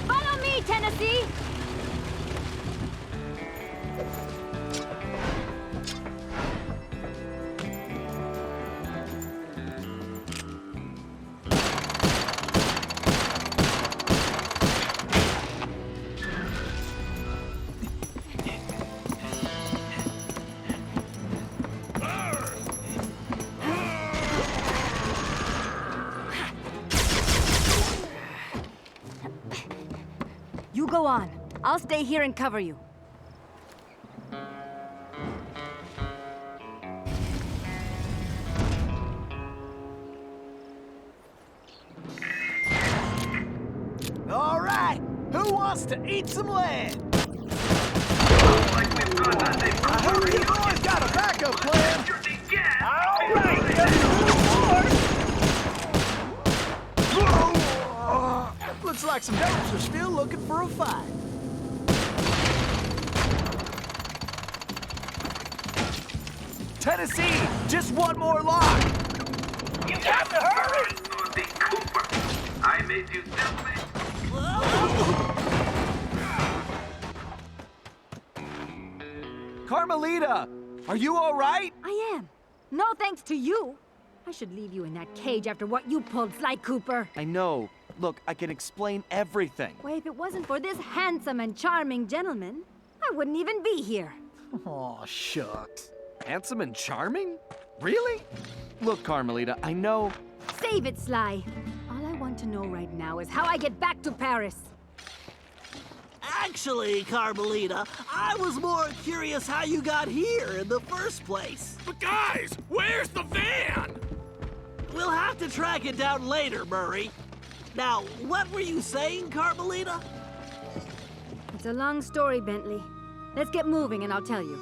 Follow me, Tennessee! You go on. I'll stay here and cover you. All right, who wants to eat some land? I hope you boys got a backup plan. All right, looks like some dopes are still looking for a fight. Tennessee, just one more lock. You got to hurry. Cooper, I made you selfish. Carmelita, are you all right? I am. No thanks to you. I should leave you in that cage after what you pulled, Sly Cooper. I know. Look, I can explain everything. Why, if it wasn't for this handsome and charming gentleman, I wouldn't even be here. Oh, shucks. Handsome and charming? Really? Look, Carmelita, I know... Save it, Sly. All I want to know right now is how I get back to Paris. Actually, Carmelita, I was more curious how you got here in the first place. But guys, where's the van? We'll have to track it down later, Murray. Now, what were you saying, Carmelita? It's a long story, Bentley. Let's get moving and I'll tell you.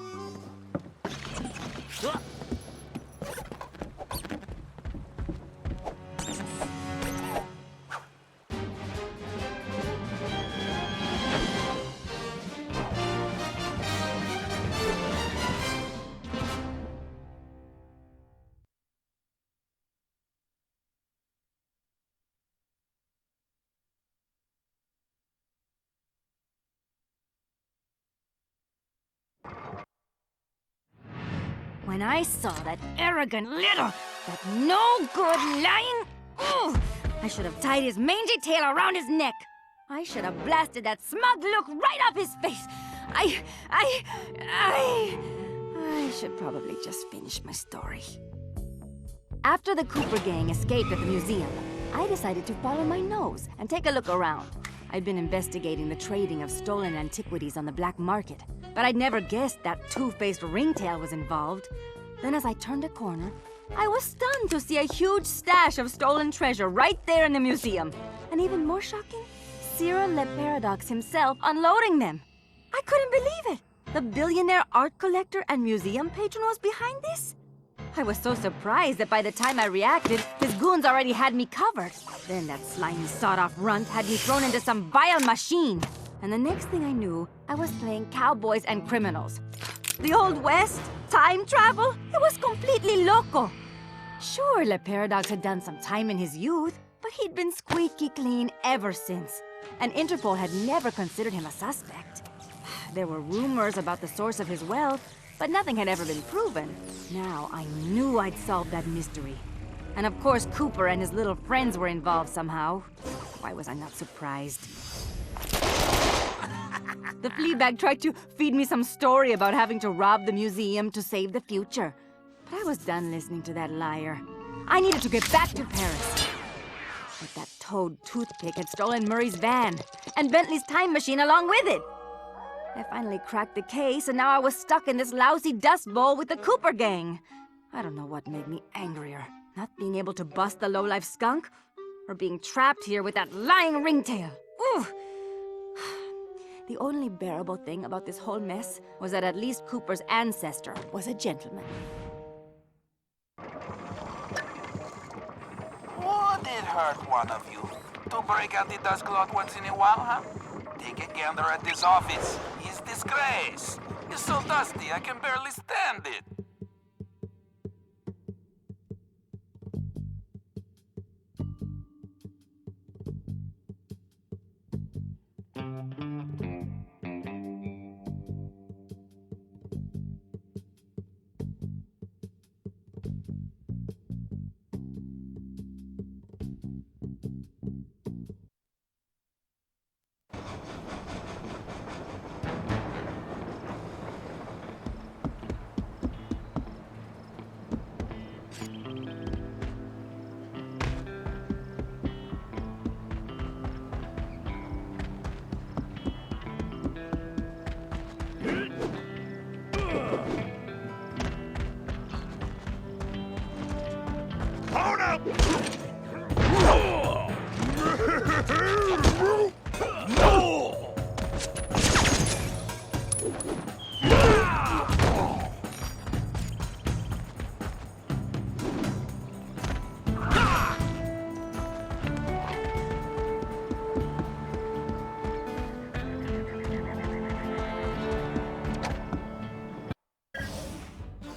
When I saw that arrogant little, that no-good lying... Ugh, I should have tied his mangy tail around his neck. I should have blasted that smug look right off his face. I should probably just finish my story. After the Cooper gang escaped at the museum, I decided to follow my nose and take a look around. I'd been investigating the trading of stolen antiquities on the black market, but I'd never guessed that two-faced ringtail was involved. Then as I turned a corner, I was stunned to see a huge stash of stolen treasure right there in the museum. And even more shocking, Cyril Le Paradox himself unloading them. I couldn't believe it. The billionaire art collector and museum patron was behind this? I was so surprised that by the time I reacted, his goons already had me covered. Then that slimy sawed-off runt had me thrown into some vile machine. And the next thing I knew, I was playing cowboys and criminals. The Old West? Time travel? It was completely loco. Sure, Le Paradox had done some time in his youth, but he'd been squeaky clean ever since. And Interpol had never considered him a suspect. There were rumors about the source of his wealth, but nothing had ever been proven. Now I knew I'd solved that mystery. And of course Cooper and his little friends were involved somehow. Why was I not surprised? The Fleabag tried to feed me some story about having to rob the museum to save the future. But I was done listening to that liar. I needed to get back to Paris. But that toad toothpick had stolen Murray's van, and Bentley's time machine along with it. I finally cracked the case, and now I was stuck in this lousy dust bowl with the Cooper gang. I don't know what made me angrier. Not being able to bust the lowlife skunk, or being trapped here with that lying ringtail. Ooh! The only bearable thing about this whole mess was that at least Cooper's ancestor was a gentleman. Would it hurt one of you to break out the dust cloth once in a while, huh? Take a gander at this office. It's disgrace. It's so dusty I can barely stand it. Hold up!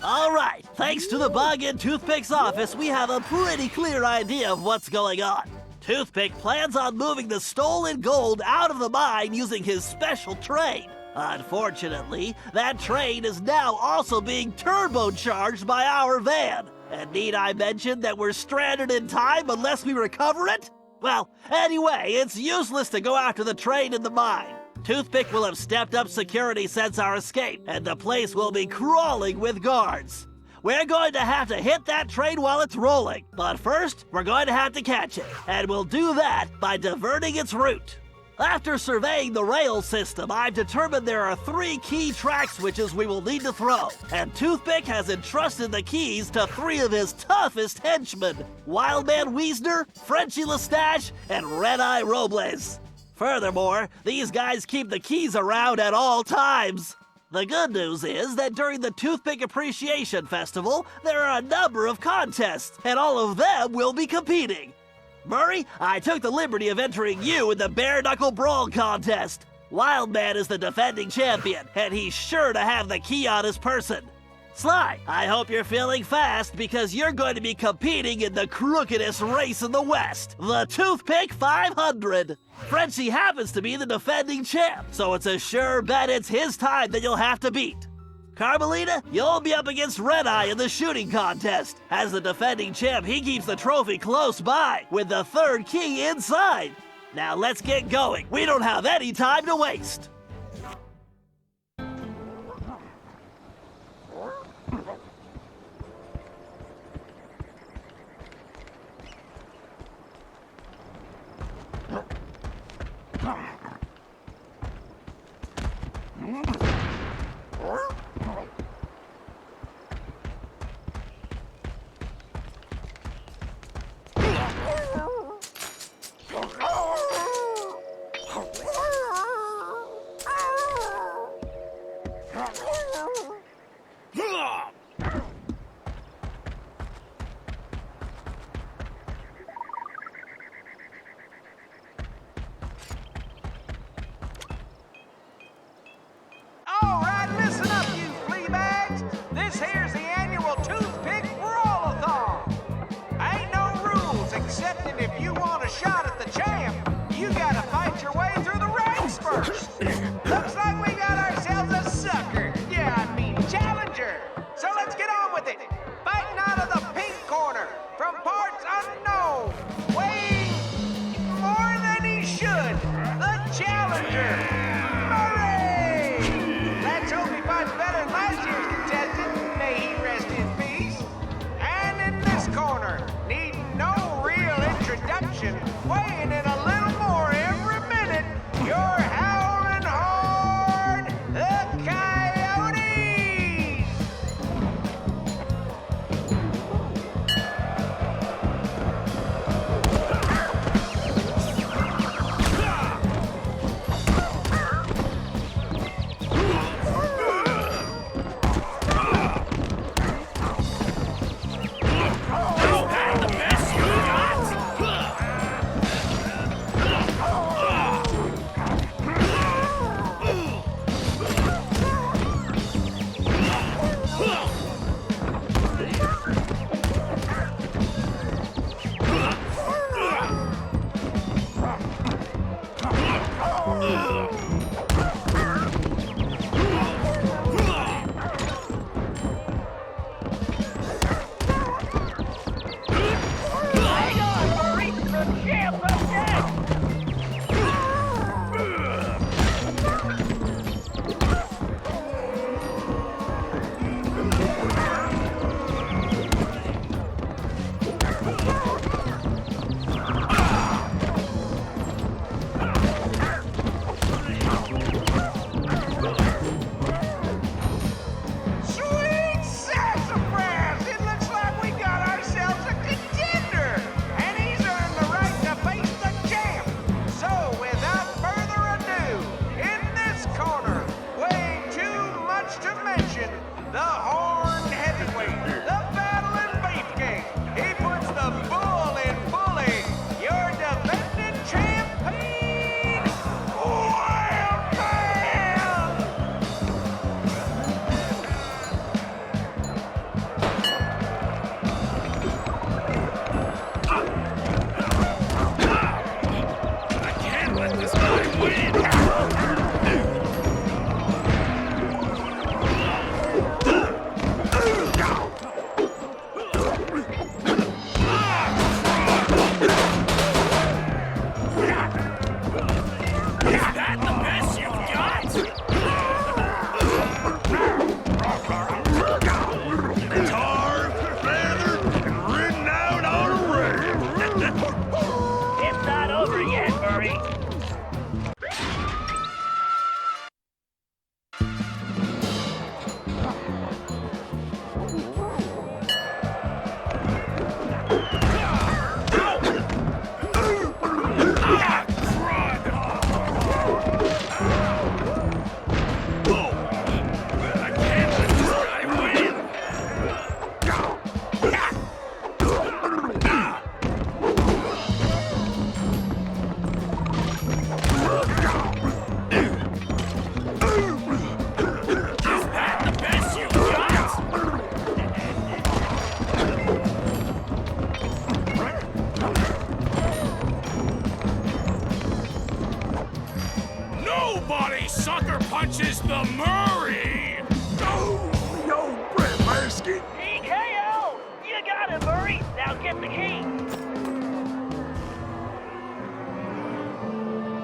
All right, thanks to the bug in Toothpick's office, we have a pretty clear idea of what's going on. Toothpick plans on moving the stolen gold out of the mine using his special train. Unfortunately, that train is now also being turbocharged by our van. And need I mention that we're stranded in time unless we recover it? Well, anyway, it's useless to go after the train in the mine. Toothpick will have stepped up security since our escape, and the place will be crawling with guards. We're going to have to hit that train while it's rolling, but first, we're going to have to catch it, and we'll do that by diverting its route. After surveying the rail system, I've determined there are 3 key track switches we will need to throw, and Toothpick has entrusted the keys to 3 of his toughest henchmen, Wildman Wiesner, Frenchie Lestage, and Red-Eye Robles. Furthermore, these guys keep the keys around at all times. The good news is that during the Toothpick Appreciation Festival, there are a number of contests, and all of them will be competing. Murray, I took the liberty of entering you in the Bare Knuckle Brawl contest. Wildman is the defending champion, and he's sure to have the key on his person. Sly, I hope you're feeling fast because you're going to be competing in the crookedest race in the West, the Toothpick 500. Frenchie happens to be the defending champ, so it's a sure bet it's his time that you'll have to beat. Carmelita, you'll be up against Red-Eye in the shooting contest. As the defending champ, he keeps the trophy close by, with the 3rd key inside. Now let's get going. We don't have any time to waste. All right, listen up, you flea bags. This here's the annual Toothpick Brawl-a-thon. Ain't no rules, except that if you want a shot at the champ, you gotta fight your way through the ranks first. Looks like we got ourselves a sucker. Yeah, I mean challenger. So let's get on with it. Fighting out of the pink corner, from parts unknown, weighing more than he should, the challenger. weighing in a little more every minute, you're howling hard, the Coyotes! Sweet sassafras! It looks like we got ourselves a contender, and he's earned the right to face the champ. So, without further ado, in this corner, weighing too much to mention, the Horned Heavyweight, the Battling Beef King. He puts the bull in bully, your defending champion, Wildman! I can't let this guy win! Is that the best you've got? Guitar, feathered, and ridden out on a rail. It's not over yet, Murray. I can't let this guy win! Is that the best you've got? Nobody sucker punches the Murray! Yo, Brett Marsky! TKO! You got it, Murray. Now get the key.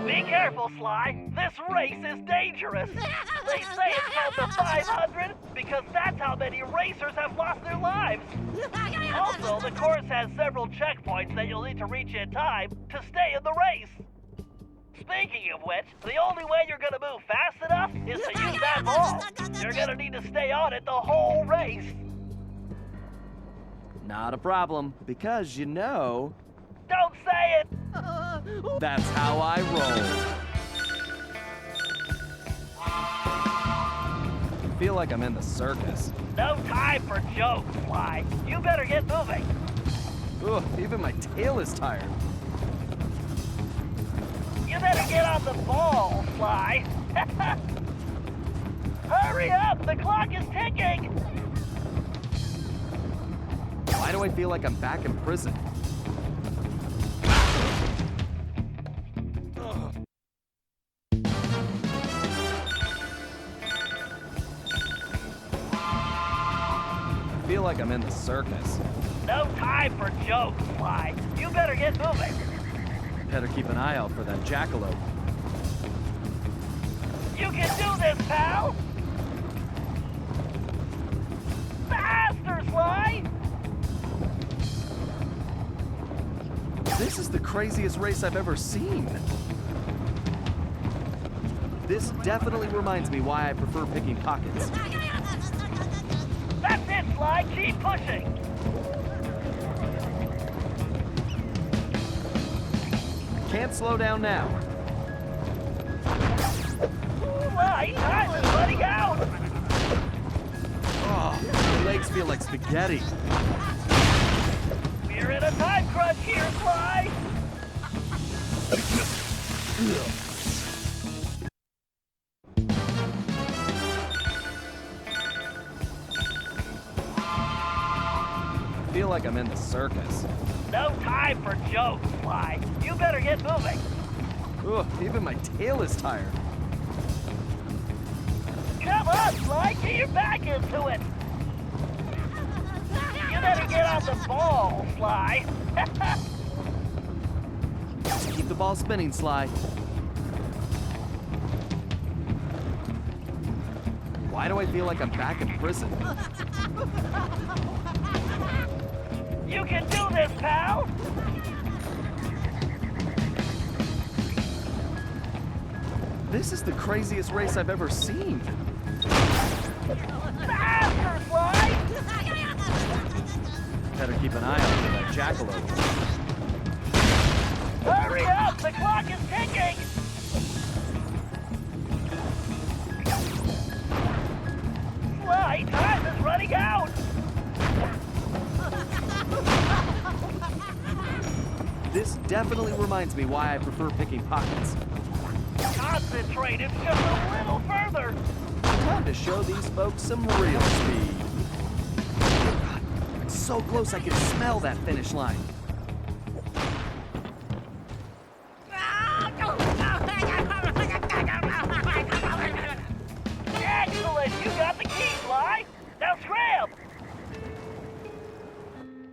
Be careful, Sly. This race is dangerous. They say it's called the 500 because that's how many racers have lost their lives. Also, the course has several checkpoints that you'll need to reach in time to stay in the race. Speaking of which, the only way you're gonna move fast enough is to use that ball. You're gonna need to stay on it the whole race. Not a problem, because you know, Don't say it! that's how I roll. I feel like I'm in the circus. No time for jokes, Sly. You better get moving. Ugh, even my tail is tired. You better get on the ball, Sly. Hurry up! The clock is ticking! Why do I feel like I'm back in prison? I feel like I'm in the circus. No time for jokes, Sly. You better get moving. Better keep an eye out for that jackalope. You can do this, pal! Faster, Sly! This is the craziest race I've ever seen. This definitely reminds me why I prefer picking pockets. That's it, Sly. Keep pushing. Can't slow down now. Sly, time is running out. Oh, my legs feel like spaghetti. We're in a time crunch here, Sly. I feel like I'm in the circus. No time for jokes, Sly. You better get moving. Ugh, even my tail is tired. Come on, Sly. Get your back into it. You better get on the ball, Sly. Just keep the ball spinning, Sly. Why do I feel like I'm back in prison? You can do this, pal. This is the craziest race I've ever seen. Faster, Sly. Better keep an eye out for that jackalope. Hurry up. The clock is ticking. Sly, time is running out. This definitely reminds me why I prefer picking pockets. Concentrate. It's just a little further. Time to show these folks some real speed. I'm so close I can smell that finish line. Excellent. You got the key, Sly. Now scram.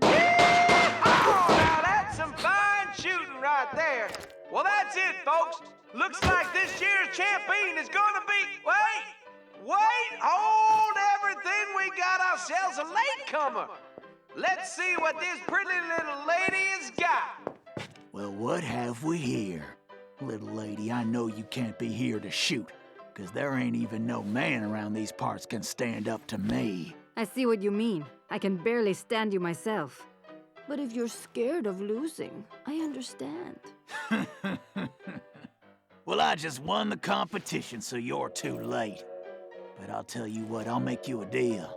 Oh, now that's some fine shooting right there. Well, that's it, folks. Looks like this year's champion is gonna be... Wait, hold everything. We got ourselves a latecomer. Let's see what this pretty little lady has got. Well, what have we here? Little lady, I know you can't be here to shoot, 'cause there ain't even no man around these parts can stand up to me. I see what you mean. I can barely stand you myself. But if you're scared of losing, I understand. Well, I just won the competition, so you're too late. But I'll tell you what, I'll make you a deal.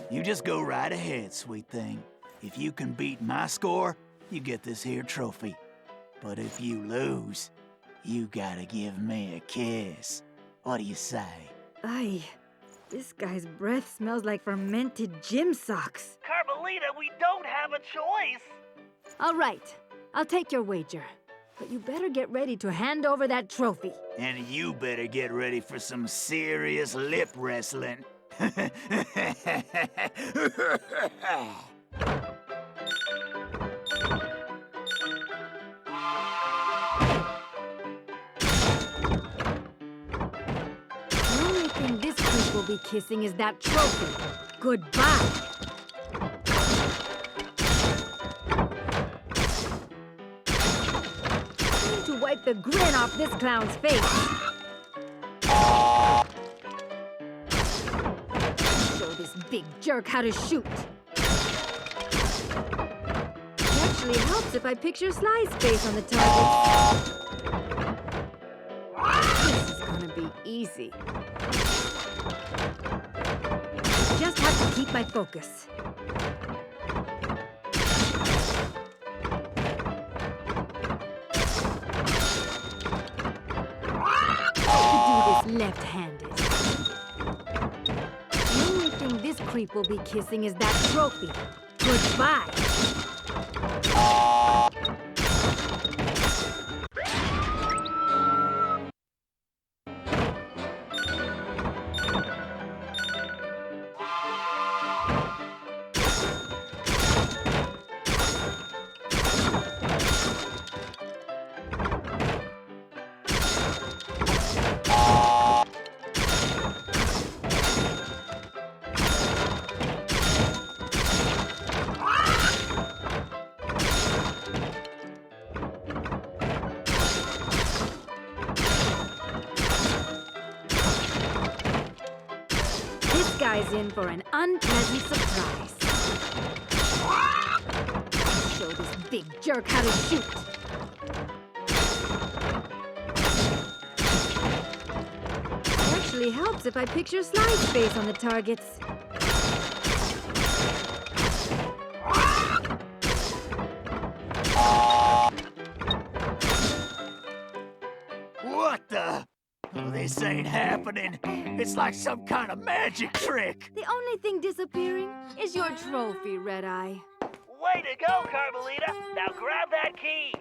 You just go right ahead, sweet thing. If you can beat my score, you get this here trophy. But if you lose, you gotta give me a kiss. What do you say? Aye, this guy's breath smells like fermented gym socks. Carmelita, we don't have a choice. All right, I'll take your wager. But you better get ready to hand over that trophy. And you better get ready for some serious lip wrestling. The only thing this group will be kissing is that trophy. Goodbye. Time to wipe the grin off this clown's face. Show this big jerk how to shoot. It actually helps if I picture Sly's face on the target. This is gonna be easy. Just have to keep my focus. I could do this left-handed. The only thing this creep will be kissing is that trophy. Goodbye. guys in for an unpleasant surprise. Show this big jerk how to shoot. It actually helps if I picture slide space on the targets. What the? This ain't happening. It's like some kind of magic trick. The only thing disappearing is your trophy, Red Eye. Way to go, Carmelita! Now grab that key!